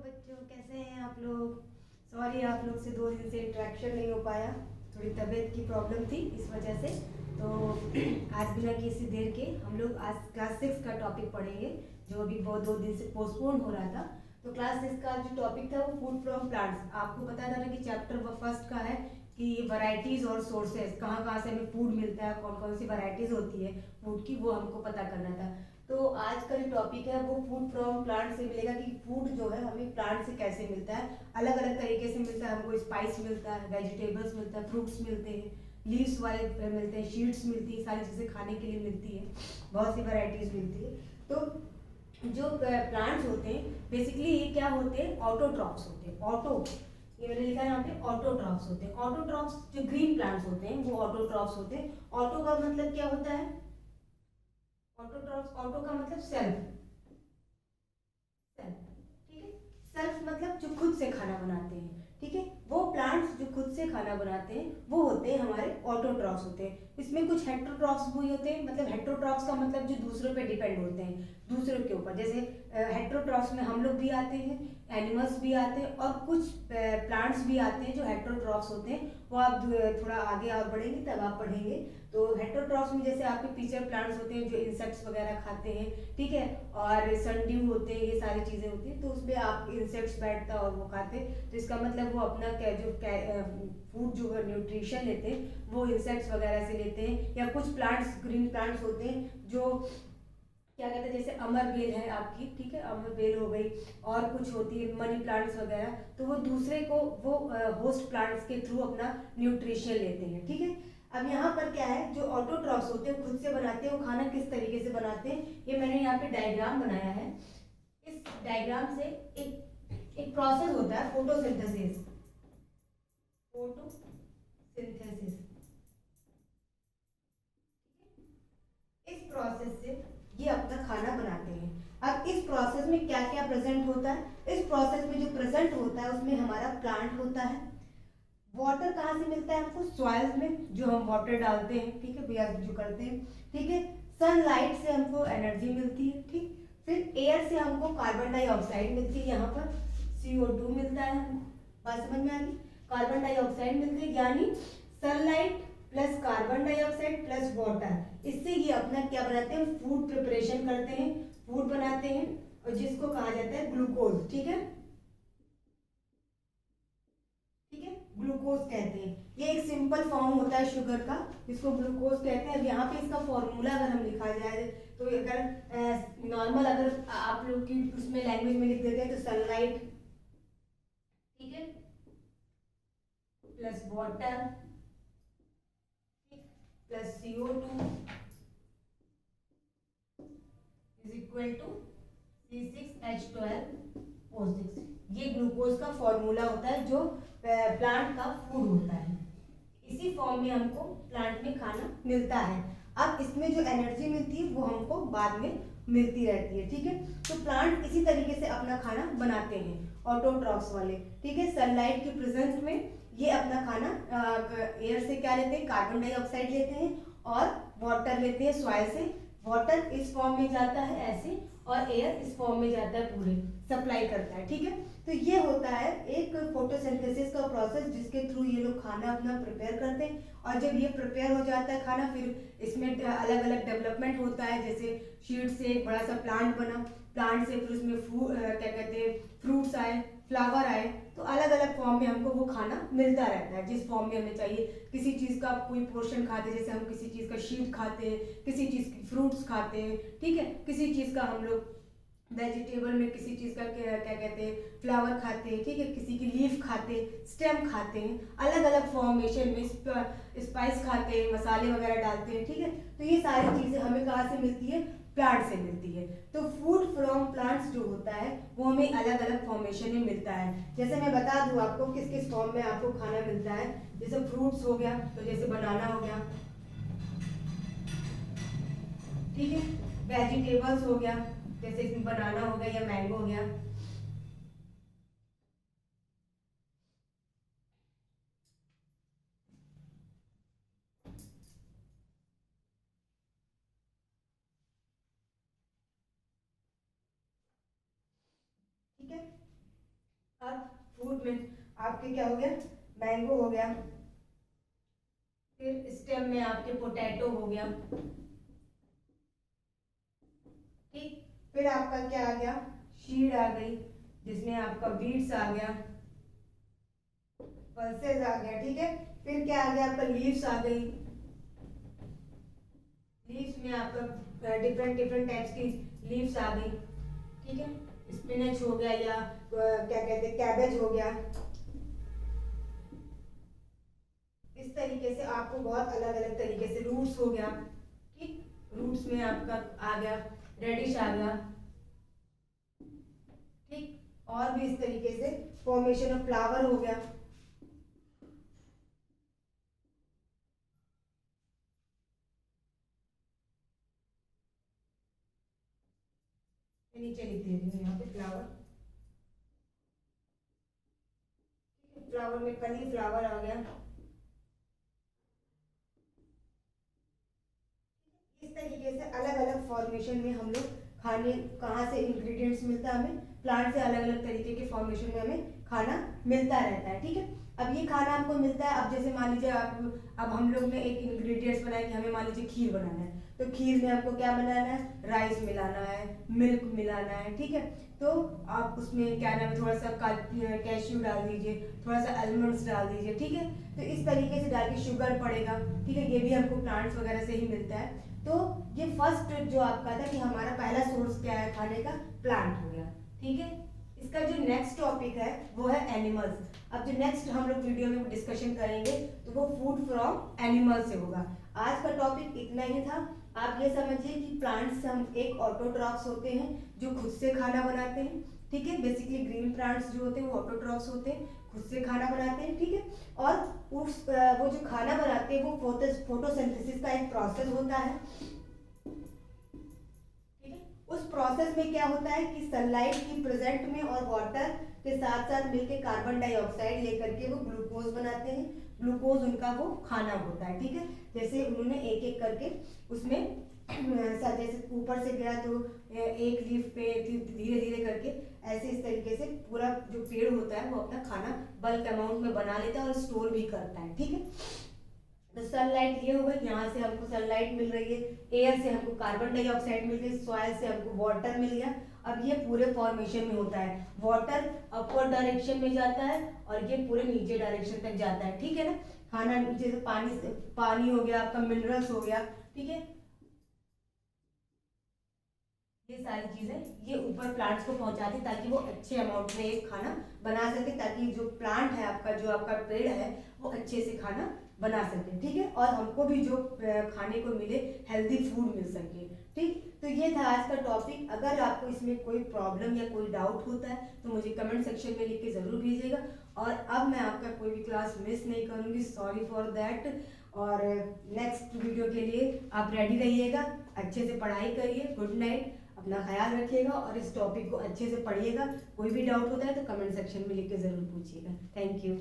बच्चों, कैसे हैं आप लोग। सॉरी, आप लोग से 2 दिन से इंटरेक्शन नहीं हो पाया। थोड़ी तबीयत की प्रॉब्लम थी, इस वजह से। तो आज बिना किसी देर के हम लोग आज क्लास 6 का टॉपिक पढ़ेंगे, जो अभी बहुत 2 दिन से पोस्टपोन हो रहा था। तो क्लास 6 का जो टॉपिक था वो फूड फ्रॉम प्लांट्स। आपको पता था ना कि चैप्टर फर्स्ट का है कि वैरायटीज और सोर्सेज, कहाँ कहाँ से हमें फूड मिलता है, कौन कौन सी वैरायटीज होती है फूड की, वो हमको पता करना था। तो आज का जो टॉपिक है वो फूड फ्रॉम प्लांट से मिलेगा, कि फूड जो है हमें प्लांट से कैसे मिलता है। अलग अलग तरीके से मिलता है हमको। स्पाइस मिलता है, वेजिटेबल्स मिलता है, फ्रूट्स मिलते हैं, लीव्स वाले मिलते हैं, शीड्स मिलती है, सारी चीज़ें खाने के लिए मिलती है, बहुत सी वैरायटीज मिलती है। तो जो प्लांट्स होते हैं बेसिकली ये क्या होते हैं, ऑटोट्रॉफ्स होते हैं। ऑटो, ये मैंने लिखा है यहाँ पे, ऑटोट्रॉफ्स होते हैं। ऑटोट्रॉफ्स जो ग्रीन प्लांट्स होते हैं वो ऑटोट्रॉफ्स होते हैं। ऑटो का मतलब क्या होता है, ऑटोट्रॉफ्स, ऑटो का मतलब सेल्फ, सेल्फ, ठीक है। सेल्फ मतलब जो खुद से खाना बनाते हैं, ठीक है। वो प्लांट्स जो खुद से खाना बनाते हैं वो होते हैं हमारे ऑटोट्रॉफ्स होते हैं। इसमें कुछ हेट्रोट्रॉफ्स भी होते हैं। मतलब हेट्रोट्रॉफ्स का मतलब जो दूसरों पे डिपेंड होते हैं, दूसरों के ऊपर। जैसे हेट्रोट्रॉफ्स में हम लोग भी आते हैं, एनिमल्स भी आते हैं, और कुछ प्लांट्स भी आते हैं जो हेट्रोट्रॉफ्स होते हैं। वो आप थोड़ा आगे और बढ़ेंगे तब आप पढ़ेंगे। तो हेट्रोट्रॉफ्स में जैसे आपके पीछे प्लांट्स होते हैं जो इंसेक्ट्स वगैरह खाते हैं, ठीक है, और सनड्यू होते हैं, ये सारी चीज़ें होती हैं। तो उसमें आप इंसेक्ट्स बैठता और वो खाते हैं, तो इसका मतलब वो अपना फूड जो है न्यूट्रिशन लेते हैं वो इंसेक्ट्स वगैरह से लेते हैं। या कुछ प्लांट्स, ग्रीन प्लांट्स होते हैं जो क्या कहते हैं, जैसे अमर बेल है आपकी, ठीक है, अमर बेल हो गई, और कुछ होती है मनी प्लांट्स वगैरह। तो वो दूसरे को वो होस्ट प्लांट्स के थ्रू अपना न्यूट्रिशन लेते हैं, ठीक है। अब यहाँ पर क्या है, जो ऑटोट्रॉफ्स होते हैं खुद से बनाते हैं, वो खाना किस तरीके से बनाते हैं, ये मैंने यहाँ पे डायग्राम बनाया है। इस डायग्राम से एक एक प्रोसेस होता है, फोटोसिंथेसिस। फोटोसिंथेसिस, इस प्रोसेस से ये अपना खाना बनाते हैं। अब इस प्रोसेस में क्या क्या प्रेजेंट होता है, इस प्रोसेस में जो प्रेजेंट होता है उसमें हमारा प्लांट होता है। वाटर कहाँ से मिलता है हमको, सॉइल में जो हम वाटर डालते हैं, ठीक है भैया, जो करते हैं, ठीक है। सनलाइट से हमको एनर्जी मिलती है, ठीक। फिर एयर से हमको कार्बन डाइऑक्साइड मिलती है, यहाँ पर CO2 मिलता है हमको। बात समझ में आ गई, कार्बन डाइऑक्साइड मिलती है, यानी sunlight plus carbon dioxide plus water, इससे ये अपना क्या बनाते हैं, फूड प्रिपरेशन करते हैं, फूड बनाते हैं, और जिसको कहा जाता है ग्लूकोज, ठीक है, ठीक है, ग्लूकोज कहते हैं। ये एक सिंपल फॉर्म होता है शुगर का, जिसको ग्लूकोज कहते हैं। अब यहाँ पे इसका फॉर्मूला अगर हम लिखा जाए, तो अगर नॉर्मल अगर आप लोग की उसमें लैंग्वेज में लिख देते हैं, तो सनलाइट, ठीक है, plus water plus CO2 is equal to C6H12O6। ये ग्लूकोज का फॉर्मूला होता है जो प्लांट का फूड होता है। इसी फॉर्म में हमको प्लांट में खाना मिलता है। अब इसमें जो एनर्जी मिलती है वो हमको बाद में मिलती रहती है, ठीक है। तो प्लांट इसी तरीके से अपना खाना बनाते हैं, ऑटोट्रॉफ्स वाले, ठीक है। सनलाइट के प्रेजेंट में ये अपना खाना एयर से क्या लेते हैं, कार्बन डाइऑक्साइड लेते हैं, और वाटर लेते हैं सॉइल से। वाटर इस फॉर्म में जाता है ऐसे, और एयर इस फॉर्म में जाता है, पूरे सप्लाई करता है, ठीक है। तो ये होता है एक फोटोसिंथेसिस का प्रोसेस, जिसके थ्रू ये लोग खाना अपना प्रिपेयर करते हैं। और जब ये प्रिपेयर हो जाता है खाना, फिर इसमें अलग अलग डेवलपमेंट होता है। जैसे शीड से एक बड़ा सा प्लांट बना, प्लांट से फिर उसमें क्या कहते हैं, फ्रूट्स आए, फ्लावर आए, तो अलग अलग फॉर्म में हमको वो खाना मिलता रहता है, जिस फॉर्म में हमें चाहिए। किसी चीज़ का कोई पोर्शन खाते हैं, जैसे हम किसी चीज़ का शीड खाते हैं, किसी चीज़ की फ्रूट्स खाते हैं, ठीक है, किसी चीज़ का हम लोग वेजिटेबल में किसी चीज़ का क्या क्या कहते हैं, फ्लावर खाते हैं, ठीक है, किसी की लीफ खाते हैं, स्टेम खाते हैं, अलग अलग फॉर्मेशन में स्पाइस खाते हैं, मसाले वगैरह डालते हैं, ठीक है। तो ये सारी चीज़ें हमें कहाँ से मिलती है, प्लांट से मिलती है। तो फूड फ्रॉम प्लांट्स जो होता है वो हमें अलग अलग फॉर्मेशन में मिलता है। जैसे मैं बता दूँ आपको किस किस फॉर्म में आपको खाना मिलता है। जैसे फ्रूट्स हो गया, तो जैसे बनाना हो गया, ठीक है, वेजिटेबल्स हो गया, जैसे इसमें बनाना हो गया या मैंगो हो गया, ठीक है। फ्रूट में आपके क्या हो गया, मैंगो हो गया, फिर स्टेम में आपके पोटैटो हो गया, ठीक। फिर आपका क्या आ गया, शीड आ गई, जिसमें आपका बीट्स आ गया, पल्सेस आ गया, ठीक है। फिर क्या आ गया, आपका लीव्स आ गई, लीव्स में आपका डिफरेंट डिफरेंट टाइप्स की लीव्स आ गई, ठीक है। स्पिनच हो गया, या क्या कहते हैं, कैबेज हो गया। इस तरीके से आपको बहुत अलग अलग तरीके से, रूट्स हो गया, ठीक, रूट्स में आपका आ गया, रेडिश आ गया, ठीक। और भी इस तरीके से फॉर्मेशन ऑफ फ्लावर हो गया। नीचे लिख देती हूँ यहाँ पे फ्लावर, फ्लावर में कली फ्लावर आ गया। इस तरीके से अलग अलग फॉर्मेशन में हम लोग खाने, कहाँ से इंग्रेडिएंट्स मिलता है हमें, प्लांट से अलग अलग तरीके के फॉर्मेशन में हमें खाना मिलता रहता है, ठीक है। अब ये खाना हमको मिलता है, अब जैसे मान लीजिए आप, अब हम लोग ने एक इंग्रेडिएंट्स बनाया कि हमें मान लीजिए खीर बनाना है, तो खीर में आपको क्या बनाना है, राइस मिलाना है, मिल्क मिलाना है, ठीक है। तो आप उसमें क्या नाम है, थोड़ा सा कैश्यू डाल दीजिए, थोड़ा सा आलमंड्स डाल दीजिए, ठीक है। तो इस तरीके से डाल के शुगर पड़ेगा, ठीक है। ये भी हमको प्लांट्स वगैरह से ही मिलता है। तो ये फर्स्ट जो आपका था कि हमारा पहला सोर्स क्या है खाने का, प्लांट हो गया, ठीक है। इसका जो नेक्स्ट टॉपिक है वो है एनिमल्स। अब जो नेक्स्ट हम लोग वीडियो में डिस्कशन करेंगे तो वो फूड फ्रॉम एनिमल से होगा। आज का टॉपिक इतना ही था। आप ये समझिए कि प्लांट्स हम एक ऑटोट्रॉफ्स होते हैं जो खुद से खाना बनाते हैं, ठीक है। बेसिकली ग्रीन प्लांट्स जो होते हैं वो ऑटोट्रॉफ्स होते हैं, खुद से खाना बनाते हैं, ठीक है। और उस वो जो खाना बनाते हैं वो फोटोसिंथेसिस का एक प्रोसेस होता है, ठीक है। उस प्रोसेस में क्या होता है कि सनलाइट की प्रेजेंट में और वाटर के साथ साथ मिलकर कार्बन डाइऑक्साइड लेकर के वो ग्लूकोज बनाते हैं, ग्लूकोज उनका वो खाना होता है, ठीक है। जैसे उन्होंने एक एक करके उसमें जैसे ऊपर से गया तो एक लीफ पे धीरे धीरे करके ऐसे इस तरीके से पूरा जो पेड़ होता है वो अपना खाना बल्क अमाउंट में बना लेता है और स्टोर भी करता है, ठीक है। तो सनलाइट ये होगा, यहाँ से हमको सनलाइट मिल रही है, एयर से हमको कार्बन डाइऑक्साइड मिल गई, सॉइल से हमको वाटर मिल गया। अब ये पूरे फॉर्मेशन में होता है, वाटर अपवर्ड डायरेक्शन में जाता है और ये पूरे नीचे डायरेक्शन तक जाता है, ठीक है ना। खाना नीचे से पानी हो गया, आपका मिनरल्स हो गया, ठीक है। ये सारी चीजें ये ऊपर प्लांट्स को पहुंचाती ताकि वो अच्छे अमाउंट में एक खाना बना सके, ताकि जो प्लांट है आपका, जो आपका पेड़ है वो अच्छे से खाना बना सके, ठीक है। और हमको भी जो खाने को मिले, हेल्दी फूड मिल सके, ठीक। तो ये था आज का टॉपिक। अगर आपको इसमें कोई प्रॉब्लम या कोई डाउट होता है तो मुझे कमेंट सेक्शन में लिख के ज़रूर भेजिएगा। और अब मैं आपका कोई भी क्लास मिस नहीं करूँगी, सॉरी फॉर दैट। और नेक्स्ट वीडियो के लिए आप रेडी रहिएगा, अच्छे से पढ़ाई करिए। गुड नाइट, अपना ख्याल रखिएगा और इस टॉपिक को अच्छे से पढ़िएगा। कोई भी डाउट होता है तो कमेंट सेक्शन में लिख के ज़रूर पूछिएगा। Thank you.